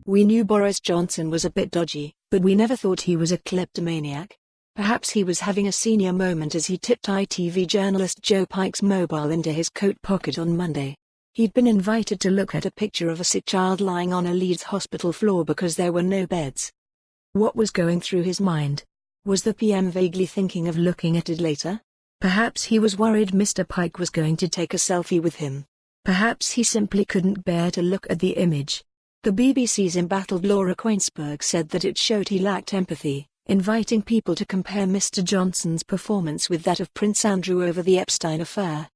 We knew Boris Johnson was a bit dodgy, but we never thought he was a kleptomaniac. Perhaps he was having a senior moment as he tipped ITV journalist Joe Pike's mobile into his coat pocket on Monday. He'd been invited to look at a picture of a sick child lying on a Leeds hospital floor because there were no beds. What was going through his mind? Was the PM vaguely thinking of looking at it later? Perhaps he was worried Mr Pike was going to take a selfie with him. Perhaps he simply couldn't bear to look at the image. The BBC's embattled Laura Kuenssberg said that it showed he lacked empathy, inviting people to compare Mr Johnson's performance with that of Prince Andrew over the Epstein affair.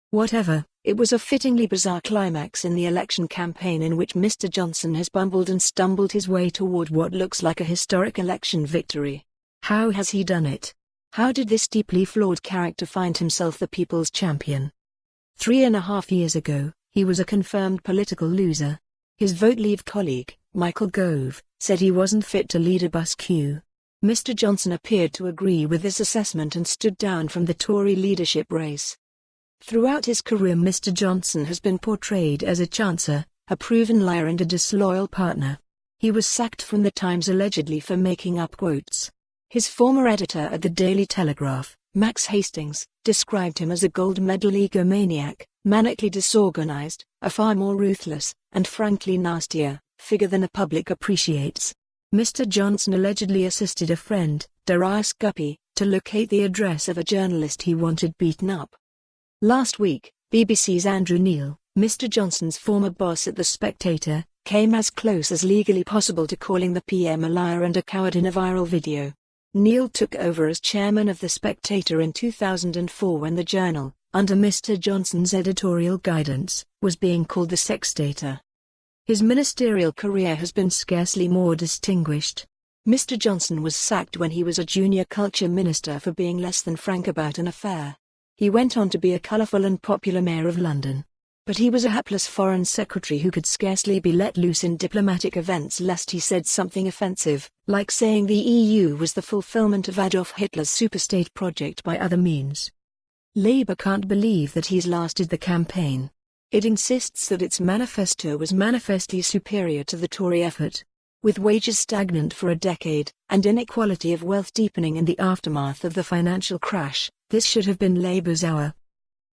Whatever, it was a fittingly bizarre climax in the election campaign in which Mr Johnson has bumbled and stumbled his way toward what looks like a historic election victory. How has he done it? How did this deeply flawed character find himself the people's champion? 3.5 years ago, he was a confirmed political loser. His Vote Leave colleague, Michael Gove, said he wasn't fit to lead a bus queue. Mr Johnson appeared to agree with this assessment and stood down from the Tory leadership race. Throughout his career, Mr Johnson has been portrayed as a chancer, a proven liar and a disloyal partner. He was sacked from the Times allegedly for making up quotes. His former editor at the Daily Telegraph, Max Hastings, described him as a gold medal egomaniac, manically disorganized, a far more ruthless, and frankly nastier, figure than the public appreciates. Mr Johnson allegedly assisted a friend, Darius Guppy, to locate the address of a journalist he wanted beaten up. Last week, BBC's Andrew Neil, Mr Johnson's former boss at The Spectator, came as close as legally possible to calling the PM a liar and a coward in a viral video. Neil took over as chairman of The Spectator in 2004 when the journal, under Mr Johnson's editorial guidance, was being called the Sextator. His ministerial career has been scarcely more distinguished. Mr Johnson was sacked when he was a junior culture minister for being less than frank about an affair. He went on to be a colourful and popular mayor of London. But he was a hapless foreign secretary who could scarcely be let loose in diplomatic events lest he said something offensive, like saying the EU was the fulfillment of Adolf Hitler's superstate project by other means. Labour can't believe that he's lasted the campaign. It insists that its manifesto was manifestly superior to the Tory effort. With wages stagnant for a decade, and inequality of wealth deepening in the aftermath of the financial crash, this should have been Labour's hour.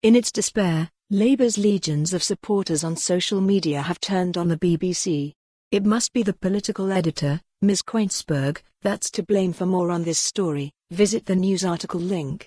In its despair, Labour's legions of supporters on social media have turned on the BBC. It must be the political editor, Ms Kuenssberg, that's to blame. For more on this story, visit the news article link.